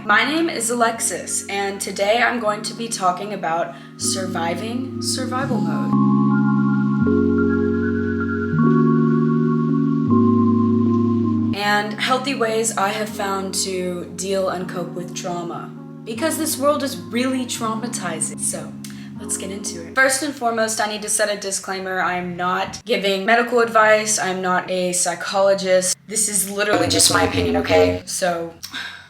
my name is Alexis, and today I'm going to be talking about surviving survival mode. And healthy ways I have found to deal and cope with trauma. Because this world is really traumatizing. So let's get into it. First and foremost, I need to set a disclaimer. I am not giving medical advice. I'm not a psychologist. This is literally just my opinion, okay? So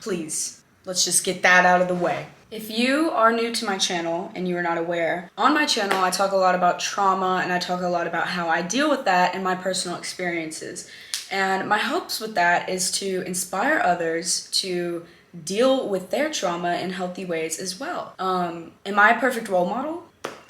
please, let's just get that out of the way. If you are new to my channel and you are not aware, on my channel I talk a lot about trauma and I talk a lot about how I deal with that and my personal experiences. And my hopes with that is to inspire others to deal with their trauma in healthy ways as well. Am I a perfect role model?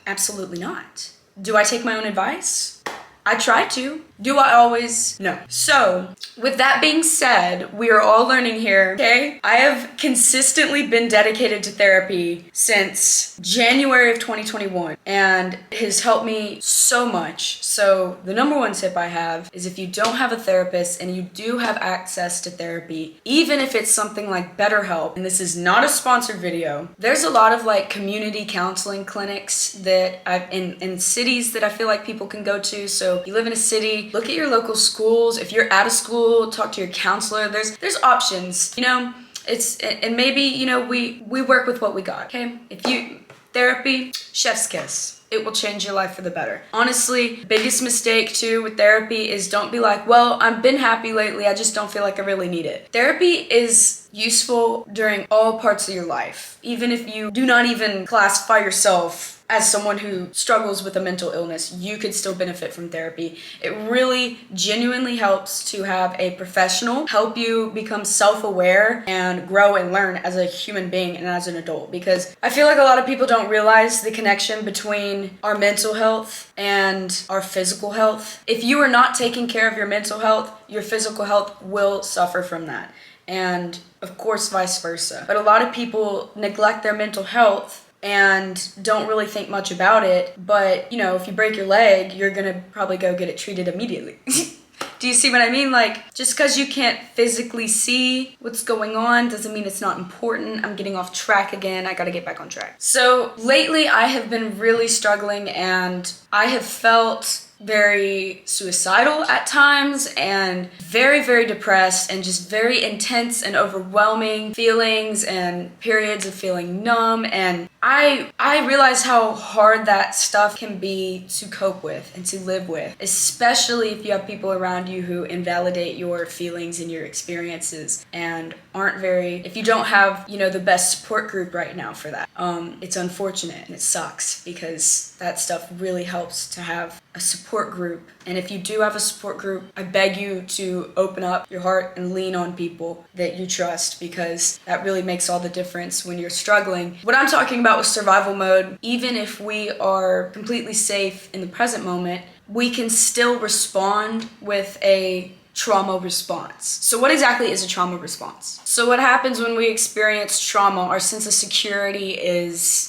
Absolutely not. Do I take my own advice? I try to. Do I always? No. So, with that being said, we are all learning here, okay? I have consistently been dedicated to therapy since January of 2021, and it has helped me so much. So, the number one tip I have is if you don't have a therapist and you do have access to therapy, even if it's something like BetterHelp, and this is not a sponsored video, there's a lot of like community counseling clinics that I've in cities that I feel like people can go to. So, you live in a city, look at your local schools. If you're out of school, talk to your counselor. There's options, you know. And maybe, you know, we work with what we got, okay? If you therapy, chef's kiss. It will change your life for the better. Honestly, biggest mistake too with therapy is don't be like, well, I've been happy lately, I just don't feel like I really need it. Therapy is useful during all parts of your life. Even if you do not even classify yourself as someone who struggles with a mental illness, you could still benefit from therapy. It really genuinely helps to have a professional help you become self-aware and grow and learn as a human being and as an adult. Because I feel like a lot of people don't realize the connection between our mental health and our physical health. If you are not taking care of your mental health, your physical health will suffer from that. And of course, vice versa. But a lot of people neglect their mental health and don't really think much about it. But, you know, if you break your leg, you're gonna probably go get it treated immediately. Do you see what I mean? Like, just because you can't physically see what's going on doesn't mean it's not important. I'm getting off track again. I gotta get back on track. So lately I have been really struggling and I have felt very suicidal at times and very, very depressed and just very intense and overwhelming feelings and periods of feeling numb. And I realize how hard that stuff can be to cope with and to live with, especially if you have people around you who invalidate your feelings and your experiences and aren't if you don't have, you know, the best support group right now for that. It's unfortunate and it sucks because that stuff really helps to have a support group. And if you do have a support group, I beg you to open up your heart and lean on people that you trust, because that really makes all the difference when you're struggling. What I'm talking about with survival mode, even if we are completely safe in the present moment, we can still respond with a trauma response. So what exactly is a trauma response? So what happens when we experience trauma, our sense of security is,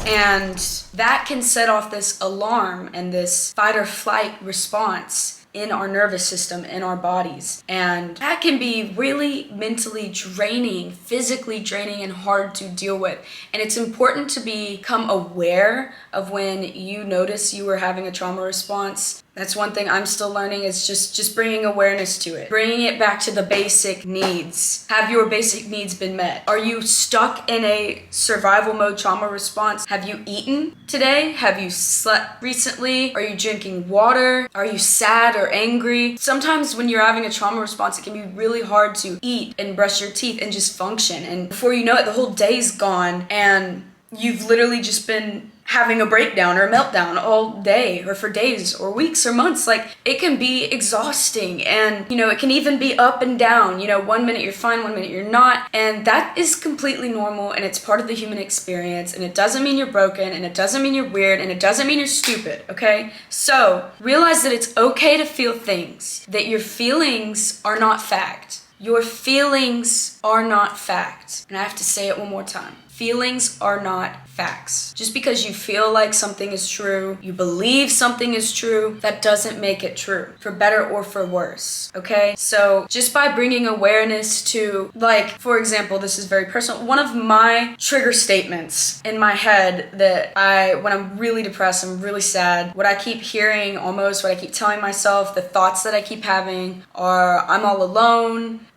and that can set off this alarm and this fight or flight response in our nervous system, in our bodies. And that can be really mentally draining, physically draining, and hard to deal with. And it's important to become aware of when you notice you are having a trauma response. That's one thing I'm still learning, is just bringing awareness to it. Bringing it back to the basic needs. Have your basic needs been met? Are you stuck in a survival mode trauma response? Have you eaten today? Have you slept recently? Are you drinking water? Are you sad or angry? Sometimes when you're having a trauma response, it can be really hard to eat and brush your teeth and just function. And before you know it, the whole day's gone and you've literally just been having a breakdown or a meltdown all day or for days or weeks or months. Like, it can be exhausting, and, you know, it can even be up and down. You know, 1 minute you're fine, 1 minute you're not, and that is completely normal, and it's part of the human experience, and it doesn't mean you're broken, and it doesn't mean you're weird, and it doesn't mean you're stupid, okay? So realize that it's okay to feel things, that your feelings are not fact. Your feelings are not fact. And I have to say it one more time. Feelings are not facts. Just because you feel like something is true, you believe something is true, that doesn't make it true, for better or for worse, okay? So just by bringing awareness to, like, for example, this is very personal, one of my trigger statements in my head that when I'm really depressed, I'm really sad, what I keep hearing almost, what I keep telling myself, the thoughts that I keep having are, I'm all alone,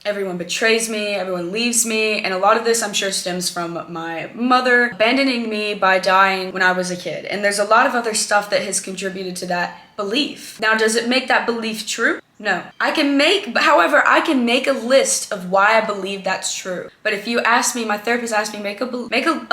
everyone betrays me, everyone leaves me, and a lot of this I'm sure stems from my mother abandoning me by dying when I was a kid. And there's a lot of other stuff that has contributed to that belief. Now, does it make that belief true? No. However, I can make a list of why I believe that's true. But if you ask me, my therapist asked me, make a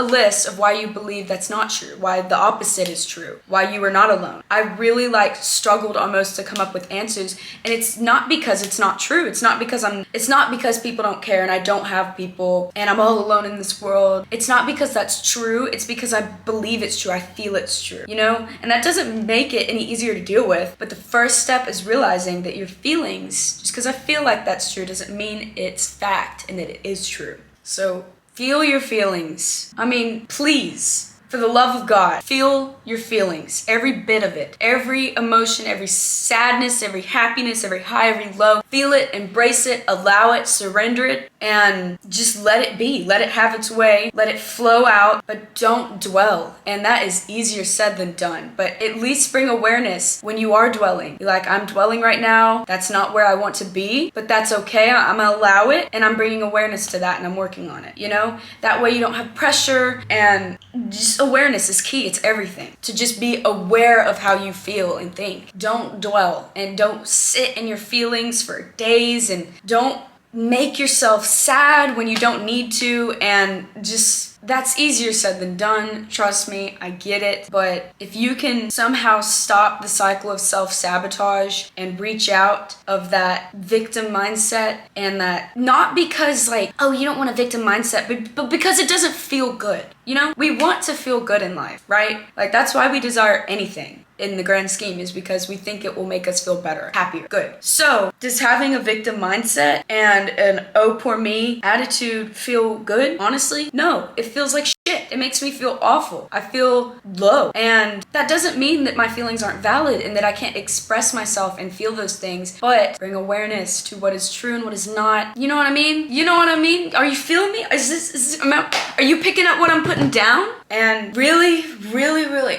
list of why you believe that's not true, why the opposite is true, why you are not alone. I really struggled almost to come up with answers, and it's not because it's not true. It's not because people don't care and I don't have people and I'm all alone in this world. It's not because that's true. It's because I believe it's true. I feel it's true, you know? And that doesn't make it any easier to deal with. But the first step is realizing that your feelings, just because I feel like that's true doesn't mean it's fact and that it is true. So feel your feelings. I mean, please, for the love of God, feel your feelings, every bit of it, every emotion, every sadness, every happiness, every high, every low. Feel it, embrace it, allow it, surrender it, and just let it be. Let it have its way, let it flow out, but don't dwell. And that is easier said than done, but at least bring awareness when you are dwelling. Be like, I'm dwelling right now, that's not where I want to be, but that's okay, I'm gonna allow it, and I'm bringing awareness to that, and I'm working on it, you know? That way you don't have pressure, and just awareness is key. It's everything. To just be aware of how you feel and think. Don't dwell and don't sit in your feelings for days, and don't make yourself sad when you don't need to, and just, that's easier said than done. Trust me, I get it. But if you can somehow stop the cycle of self-sabotage and reach out of that victim mindset, and that, not because like, oh, you don't want a victim mindset, but because it doesn't feel good. You know, we want to feel good in life, right? Like, that's why we desire anything in the grand scheme, is because we think it will make us feel better, happier, good. So does having a victim mindset and an oh poor me attitude feel good? Honestly, no. It feels like shit. It makes me feel awful. I feel low. And that doesn't mean that my feelings aren't valid and that I can't express myself and feel those things, but bring awareness to what is true and what is not. You know what I mean? You know what I mean? Are you feeling me? Are you picking up what I'm putting down? And really,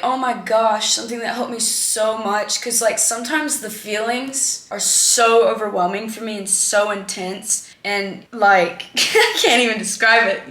oh my gosh, something that helped me so much, because like sometimes the feelings are so overwhelming for me and so intense, and like I can't even describe it.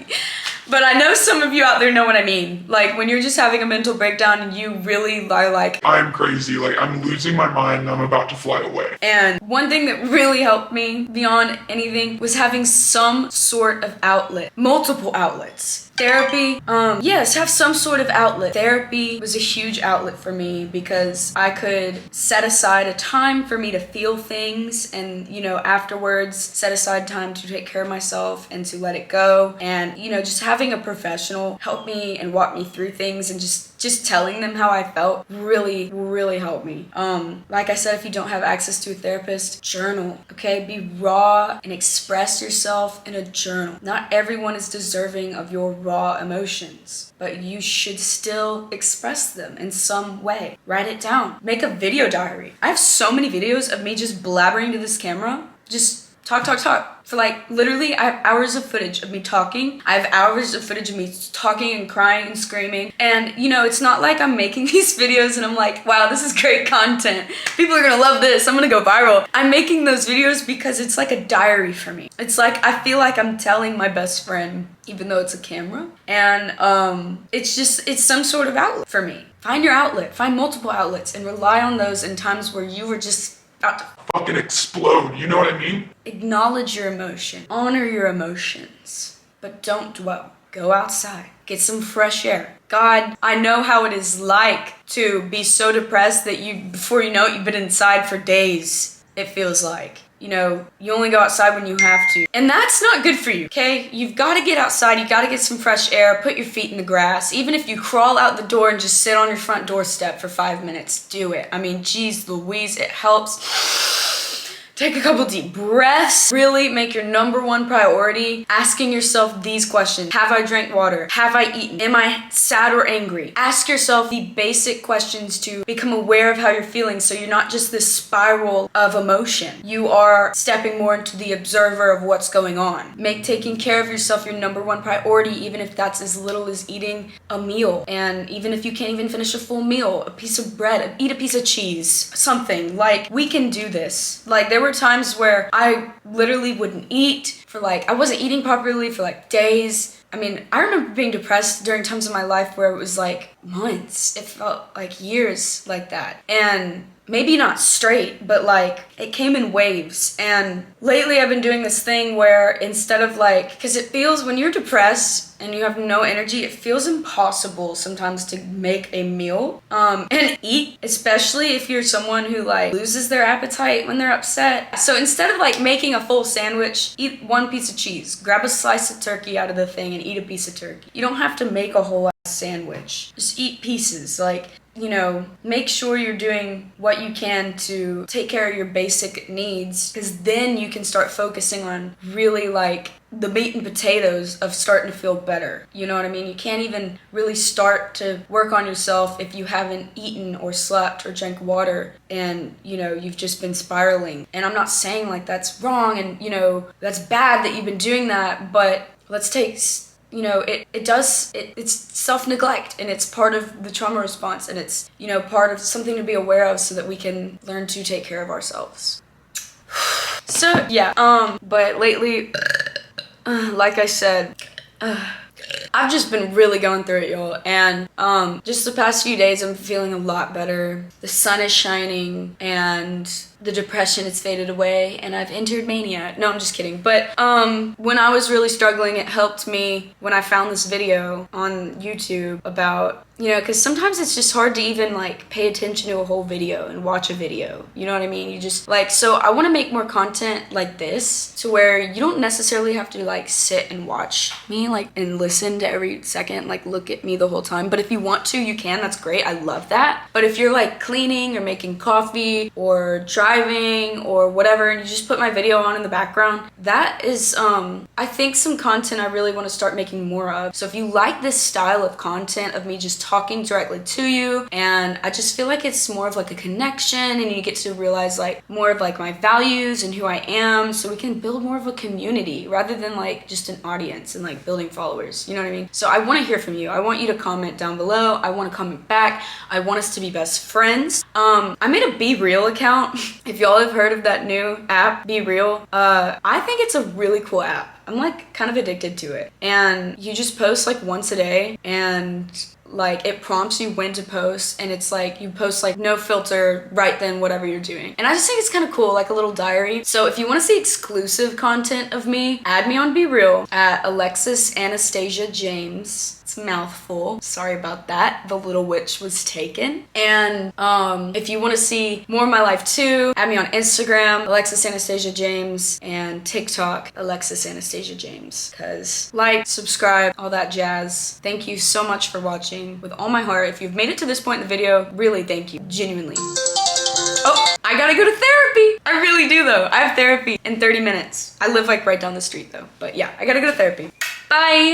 But I know some of you out there know what I mean. Like when you're just having a mental breakdown and you really are like, I'm crazy, like I'm losing my mind and I'm about to fly away. And one thing that really helped me beyond anything was having some sort of outlet, multiple outlets. Therapy, yes, have some sort of outlet. Therapy was a huge outlet for me because I could set aside a time for me to feel things, and, you know, afterwards set aside time to take care of myself and to let it go. And, you know, just having a professional help me and walk me through things, and just telling them how I felt really helped me. Like I said, if you don't have access to a therapist, journal, okay? Be raw and express yourself in a journal. Not everyone is deserving of your raw emotions, but you should still express them in some way. Write it down. Make a video diary. I have so many videos of me just blabbering to this camera, just talk. For like, literally, I have hours of footage of me talking. I have hours of footage of me talking and crying and screaming. And, you know, it's not like I'm making these videos and I'm like, wow, this is great content. People are gonna love this. I'm gonna go viral. I'm making those videos because it's like a diary for me. It's like, I feel like I'm telling my best friend, even though it's a camera. And it's some sort of outlet for me. Find your outlet. Find multiple outlets and rely on those in times where you were just about to fucking explode, you know what I mean? Acknowledge your emotion, honor your emotions, but don't dwell. Go outside, get some fresh air. God, I know how it is like to be so depressed that before you know it, you've been inside for days, it feels like. You know, you only go outside when you have to. And that's not good for you, okay? You've got to get outside, you got to get some fresh air, put your feet in the grass. Even if you crawl out the door and just sit on your front doorstep for 5 minutes, do it. I mean, geez Louise, it helps. Take a couple deep breaths. Really make your #1 priority asking yourself these questions. Have I drank water? Have I eaten? Am I sad or angry? Ask yourself the basic questions to become aware of how you're feeling so you're not just this spiral of emotion. You are stepping more into the observer of what's going on. Make taking care of yourself your #1 priority, even if that's as little as eating a meal. And even if you can't even finish a full meal, a piece of bread, eat a piece of cheese, something. Like, we can do this. Like, there were times where I literally wouldn't eat for like, I wasn't eating properly for like days. I mean, I remember being depressed during times of my life where it was like months. It felt like years like that. And maybe not straight, but like it came in waves. And lately I've been doing this thing where instead of like, because it feels, when you're depressed and you have no energy, it feels impossible sometimes to make a meal and eat, especially if you're someone who like loses their appetite when they're upset. So instead of like making a full sandwich, eat 1 piece of cheese, grab a slice of turkey out of the thing and eat a piece of turkey. You don't have to make a whole sandwich. Just eat pieces. Like, you know, make sure you're doing what you can to take care of your basic needs, because then you can start focusing on really like the meat and potatoes of starting to feel better. You know what I mean? You can't even really start to work on yourself if you haven't eaten or slept or drank water and, you know, you've just been spiraling. And I'm not saying like that's wrong and, you know, that's bad that you've been doing that, but let's take, you know, it's self-neglect, and it's part of the trauma response, and it's, you know, part of something to be aware of so that we can learn to take care of ourselves. So yeah, but lately, like I said, I've just been really going through it, y'all, and just the past few days I'm feeling a lot better. The sun is shining and the depression has faded away and I've entered mania. No, I'm just kidding. But when I was really struggling, it helped me when I found this video on YouTube about, you know, because sometimes it's just hard to even like pay attention to a whole video and watch a video. You know what I mean? You just like, so I want to make more content like this to where you don't necessarily have to like sit and watch me like and listen to every second, like look at me the whole time. But if you want to, you can. That's great. I love that. But if you're like cleaning or making coffee or driving or whatever, and you just put my video on in the background, that is I think some content I really want to start making more of. So if you like this style of content of me just talking directly to you, and I just feel like it's more of like a connection and you get to realize like more of like my values and who I am, so we can build more of a community rather than like just an audience and like building followers, you know what I mean? So I want to hear from you. I want you to comment down below. I want to comment back. I want us to be best friends. I made a Be Real account. If y'all have heard of that new app, Be Real, I think it's a really cool app. I'm like kind of addicted to it. And you just post like once a day, and like it prompts you when to post, and it's like you post like no filter right then whatever you're doing. And I just think it's kind of cool, like a little diary. So if you want to see exclusive content of me, add me on Be Real at Alexis Anastasia James. It's a mouthful. Sorry about that. The Little Witch was taken. And if you want to see more of my life too, add me on Instagram, Alexis Anastasia James, and TikTok, Alexis Anastasia James. Cause like, subscribe, all that jazz. Thank you so much for watching with all my heart. If you've made it to this point in the video, really thank you, genuinely. Oh, I gotta go to therapy. I really do though. I have therapy in 30 minutes. I live like right down the street though. But yeah, I gotta go to therapy. Bye.